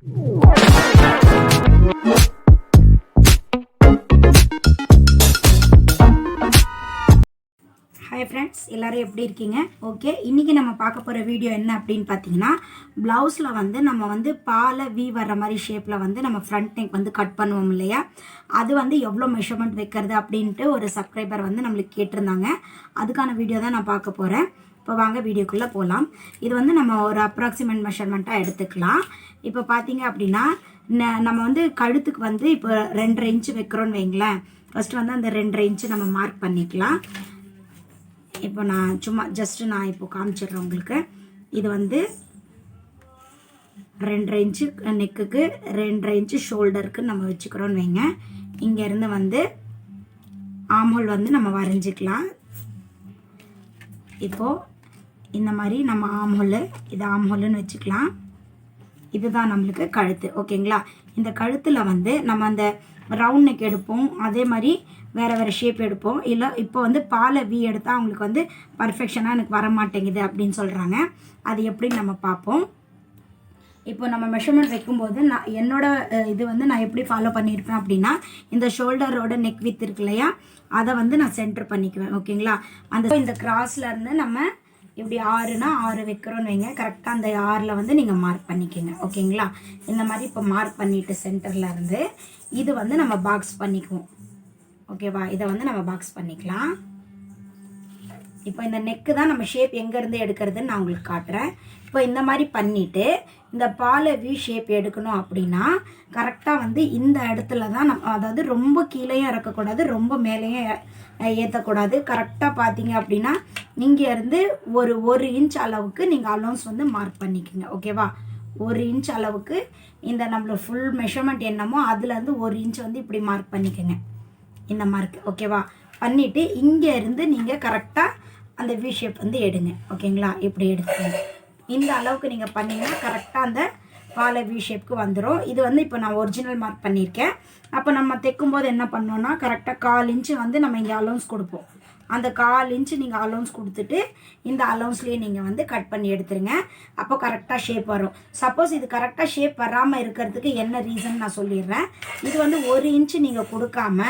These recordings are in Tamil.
ஹாய் ஃப்ரெண்ட்ஸ், எல்லோரும் எப்படி இருக்கீங்க? ஓகே, இன்றைக்கி நம்ம பார்க்க போகிற வீடியோ என்ன அப்படின்னு பார்த்தீங்கன்னா, ப்ளவுஸில் வந்து நம்ம வந்து பாலை வீ வர்ற மாதிரி ஷேப்பில் வந்து நம்ம ஃப்ரண்ட் நெக் வந்து கட் பண்ணுவோம் இல்லையா? அது வந்து எவ்வளோ மெஷர்மெண்ட் வைக்கிறது அப்படின்ட்டு ஒரு சப்ஸ்கிரைபர் வந்து நம்மளுக்கு கேட்டிருந்தாங்க. அதுக்கான வீடியோ தான் நான் பார்க்க போகிறேன். இப்போ வாங்க வீடியோக்குள்ளே போகலாம். இது வந்து நம்ம ஒரு அப்ராக்சிமேட் மெஷர்மெண்ட்டாக எடுத்துக்கலாம். இப்போ பார்த்தீங்க அப்படின்னா, நம்ம வந்து கழுத்துக்கு வந்து இப்போ 2.5 இன்ச்சு வைக்கிறோன்னு வைங்களேன். ஃபஸ்ட்டு வந்து அந்த 2.5 இன்ச்சு நம்ம மார்க் பண்ணிக்கலாம். இப்போ நான் சும்மா ஜஸ்ட்டு நான் இப்போ காமிச்சிடுறேன் உங்களுக்கு. இது வந்து 2.5 இன்ச்சு நெக்குக்கு, 2.5 இன்ச்சு ஷோல்டருக்கு நம்ம வச்சுக்கிறோன்னு வைங்க. இங்கேருந்து வந்து ஆம்ஹோல் வந்து நம்ம வரைஞ்சிக்கலாம். இப்போது இந்த மாதிரி நம்ம ஆம்ஹோல், இது ஆம்ஹோல்னு வச்சுக்கலாம். இதுதான் நம்மளுக்கு கழுத்து. ஓகேங்களா? இந்த கழுத்தில் வந்து நம்ம அந்த ரவுண்ட் நெக் எடுப்போம், அதே மாதிரி வேறு ஷேப் எடுப்போம். இல்லை இப்போ வந்து பாலை வீ எடுத்தால் அவங்களுக்கு வந்து பர்ஃபெக்ஷனாக எனக்கு வர மாட்டேங்குது அப்படின்னு சொல்கிறாங்க. அது எப்படின்னு நம்ம பார்ப்போம். இப்போ நம்ம மெஷர்மெண்ட் வைக்கும்போது என்னோட இது வந்து நான் எப்படி ஃபாலோ பண்ணியிருப்பேன் அப்படின்னா, இந்த ஷோல்டரோட நெக் வித் இருக்கு இல்லையா, அதை வந்து நான் சென்டர் பண்ணிக்குவேன். ஓகேங்களா? இந்த கிராஸ்லேருந்து நம்ம இப்படி 6னா 6 வைக்கிறோன்னு வைங்க. கரெக்டாக அந்த 6ல் வந்து நீங்கள் மார்க் பண்ணிக்கோங்க. ஓகேங்களா? இந்த மாதிரி இப்போ மார்க் பண்ணிவிட்டு சென்டரில் இருந்து இது வந்து நம்ம பாக்ஸ் பண்ணிக்குவோம். ஓகேவா? இதை வந்து நம்ம பாக்ஸ் பண்ணிக்கலாம். இப்போ இந்த நெக்கு தான் நம்ம ஷேப் எங்கேருந்து எடுக்கிறதுன்னு நான் உங்களுக்கு காட்டுறேன். இப்போ இந்த மாதிரி பண்ணிவிட்டு இந்த பாலை வி ஷேப் எடுக்கணும் அப்படின்னா கரெக்டாக வந்து இந்த இடத்துல தான் நம்ம, அதாவது ரொம்ப கீழேயும் இறக்கக்கூடாது, ரொம்ப மேலேயும் ஏற்றக்கூடாது. கரெக்டாக பார்த்தீங்க அப்படின்னா இங்கேருந்து ஒரு இன்ச் அளவுக்கு நீங்கள் அலௌன்ஸ் வந்து மார்க் பண்ணிக்கோங்க. ஓகேவா? 1 இன்ச் அளவுக்கு இந்த நம்மளோட ஃபுல் மெஷர்மெண்ட் என்னமோ அதுலேருந்து 1 இன்ச் வந்து இப்படி மார்க் பண்ணிக்கோங்க. இந்த மார்க். ஓகேவா? பண்ணிவிட்டு இங்கேருந்து நீங்கள் கரெக்டாக அந்த வி ஷேப் வந்து எடுங்க. ஓகேங்களா? இப்படி எடுத்துக்கோங்க. இந்த அளவுக்கு நீங்கள் பண்ணிங்கன்னா கரெக்டாக அந்த பாலை வி ஷேப்புக்கு வந்துடும். இது வந்து இப்போ நான் ஒரிஜினல் மார்க் பண்ணியிருக்கேன். அப்போ நம்ம தைக்கும்போது என்ன பண்ணோன்னா கரெக்டாக 1/4 இன்ச்சு வந்து நம்ம இங்கே அலௌன்ஸ் கொடுப்போம். அந்த 1/4 இன்ச்சு நீங்கள் அலௌன்ஸ் கொடுத்துட்டு இந்த அலௌன்ஸ்லேயே நீங்கள் வந்து கட் பண்ணி எடுத்துருங்க. அப்போ கரெக்டாக ஷேப் வரும். சப்போஸ் இது கரெக்டாக ஷேப் வராமல் இருக்கிறதுக்கு என்ன ரீசன் நான் சொல்லிடுறேன். இது வந்து 1 இன்ச்சு நீங்கள் கொடுக்காம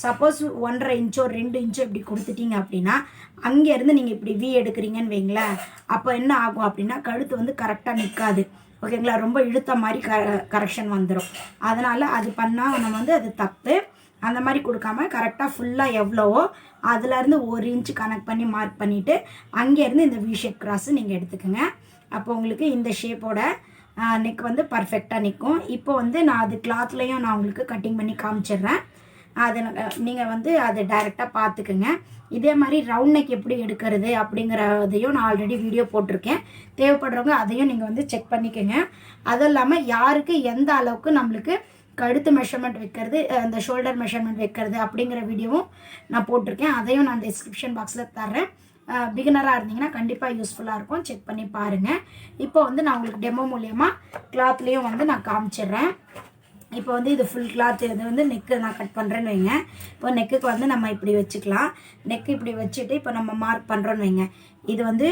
சப்போஸ் 1.5 இன்ச்சோ 2 இன்ச்சோ இப்படி கொடுத்துட்டீங்க அப்படின்னா அங்கேருந்து நீங்கள் இப்படி வி எடுக்கிறீங்கன்னு வைங்களேன். அப்போ என்ன ஆகும் அப்படின்னா கழுத்து வந்து கரெக்டாக நிற்காது. ஓகேங்களா? ரொம்ப இழுத்த மாதிரி கரெக்ஷன் வந்துடும். அதனால் அது பண்ணால் நம்ம வந்து அது தப்பு. அந்த மாதிரி கொடுக்காம கரெக்டாக ஃபுல்லாக எவ்வளவோ அதுலேருந்து 1 இன்ச்சு கனெக்ட் பண்ணி மார்க் பண்ணிவிட்டு அங்கேருந்து இந்த வி ஷேப் கிராஸு நீங்கள் எடுத்துக்கோங்க. அப்போ உங்களுக்கு இந்த ஷேப்போட நெக் வந்து பர்ஃபெக்டாக நிற்கும். இப்போ வந்து நான் அது கிளாத்லேயும் நான் உங்களுக்கு கட்டிங் பண்ணி காமிச்சிடுறேன். அதை நீங்கள் வந்து அதை டைரெக்டாக பார்த்துக்குங்க. இதே மாதிரி ரவுண்ட் நெக் எப்படி எடுக்கிறது அப்படிங்கிறதையும் நான் ஆல்ரெடி வீடியோ போட்டிருக்கேன். தேவைப்படுறவங்க அதையும் நீங்கள் வந்து செக் பண்ணிக்கோங்க. அதுவும் இல்லாமல் யாருக்கு எந்த அளவுக்கு நம்மளுக்கு கழுத்து மெஷர்மெண்ட் வைக்கிறது, அந்த ஷோல்டர் மெஷர்மெண்ட் வைக்கிறது அப்படிங்கிற வீடியோவும் நான் போட்டிருக்கேன். அதையும் நான் டிஸ்கிரிப்ஷன் பாக்ஸில் தர்றேன். பிகினராக இருந்தீங்கன்னா கண்டிப்பாக யூஸ்ஃபுல்லாக இருக்கும். செக் பண்ணி பாருங்கள். இப்போ வந்து நான் உங்களுக்கு டெமோ மூலியமாக கிளாத்லேயும் வந்து நான் காமிச்சிடுறேன். இப்போ வந்து இது ஃபுல் கிளாத், இது வந்து நெக்கு நான் கட் பண்ணுறேன்னு வைங்க. இப்போ நெக்குக்கு வந்து நம்ம இப்படி வச்சுக்கலாம். நெக்கு இப்படி வச்சுட்டு இப்போ நம்ம மார்க் பண்ணுறோன்னு வைங்க. இது வந்து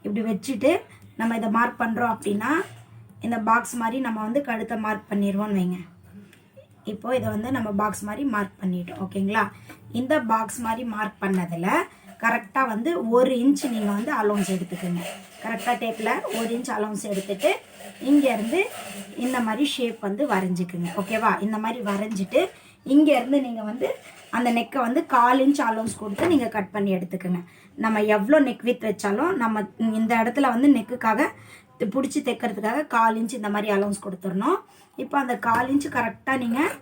இப்படி வச்சுட்டு நம்ம இதை மார்க் பண்ணுறோம் அப்படின்னா இந்த பாக்ஸ் மாதிரி நம்ம வந்து கழுத்தை மார்க் பண்ணிடுவோன்னு வைங்க. இப்போது இதை வந்து நம்ம பாக்ஸ் மாதிரி மார்க் பண்ணிட்டோம். ஓகேங்களா? இந்த பாக்ஸ் மாதிரி மார்க் பண்ணதில் கரெக்டாக வந்து 1 இன்ச் நீங்கள் வந்து அலௌன்ஸ் எடுத்துக்கோங்க. கரெக்டாக டேப்பில் 1 இன்ச் அலௌன்ஸ் எடுத்துகிட்டு இங்கேருந்து இந்த மாதிரி ஷேப் வந்து வரைஞ்சிக்குங்க. ஓகேவா? இந்த மாதிரி வரைஞ்சிட்டு இங்கேருந்து நீங்கள் வந்து அந்த நெக்கை வந்து 1/4 இன்ச் அலௌன்ஸ் கொடுத்து நீங்கள் கட் பண்ணி எடுத்துக்கோங்க. நம்ம எவ்வளோ நெக் வித் வச்சாலும் நம்ம இந்த இடத்துல வந்து நெக்குக்காக பிடிச்சி தைக்கிறதுக்காக 1/4 இன்ச் இந்த மாதிரி அலௌன்ஸ் கொடுத்துடணும். இப்போ அந்த 1/4 இன்ச்சு கரெக்டாக நீங்கள்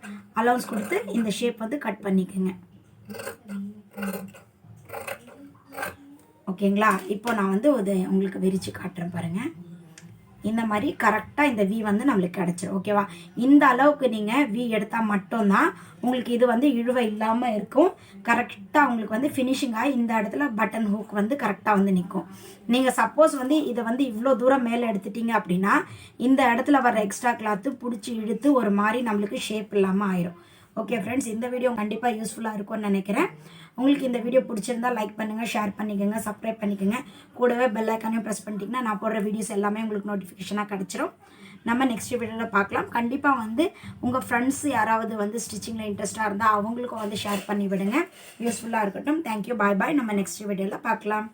அலௌன்ஸ் கொடுத்து இந்த ஷேப் வந்து கட் பண்ணிக்கோங்க. ஓகேங்களா? இப்போ நான் வந்து உங்களுக்கு விரித்து காட்டுறேன் பாருங்கள். இந்த மாதிரி கரெக்டாக இந்த வி வந்து நம்மளுக்கு கிடச்சிரும். ஓகேவா? இந்த அளவுக்கு நீங்கள் வி எடுத்தால் மட்டும்தான் உங்களுக்கு இது வந்து இழுவை இல்லாமல் இருக்கும். கரெக்டாக உங்களுக்கு வந்து ஃபினிஷிங்காக இந்த இடத்துல பட்டன் ஹூக் வந்து கரெக்டாக வந்து நிற்கும். நீங்கள் சப்போஸ் வந்து இதை வந்து இவ்வளோ தூரம் மேலே எடுத்துட்டீங்க அப்படின்னா இந்த இடத்துல வர எக்ஸ்ட்ரா கிளாத்து பிடிச்சி இழுத்து ஒரு மாதிரி நம்மளுக்கு ஷேப் இல்லாமல் ஆயிரும். ஓகே ஃப்ரெண்ட்ஸ், இந்த வீடியோ கண்டிப்பாக யூஸ்ஃபுல்லாக இருக்கும்னு நினைக்கிறேன். உங்களுக்கு இந்த வீடியோ பிடிச்சிருந்தா லைக் பண்ணுங்கள், ஷேர் பண்ணிக்கோங்க, சப்ஸ்கிரைப் பண்ணிக்கோங்க. கூடவே பெல் ஐக்கானையும் ப்ரெஸ் பண்ணிட்டீங்கன்னா நான் போடுற வீடியோஸ் எல்லாமே உங்களுக்கு நோட்டிஃபிகேஷனாக கிடச்சிரும். நம்ம நெக்ஸ்ட் வீடியோவில் பார்க்கலாம். கண்டிப்பாக வந்து உங்கள் ஃப்ரெண்ட்ஸ் யாராவது வந்து ஸ்டிச்சிங்கில் இன்ட்ரெஸ்ட்டாக இருந்தால் அவங்களுக்கும் வந்து ஷேர் பண்ணி விடுங்க. யூஸ்ஃபுல்லாக இருக்கட்டும். தேங்க்யூ, பாய் பாய். நம்ம நெக்ஸ்ட் வீடியோவில் பார்க்கலாம்.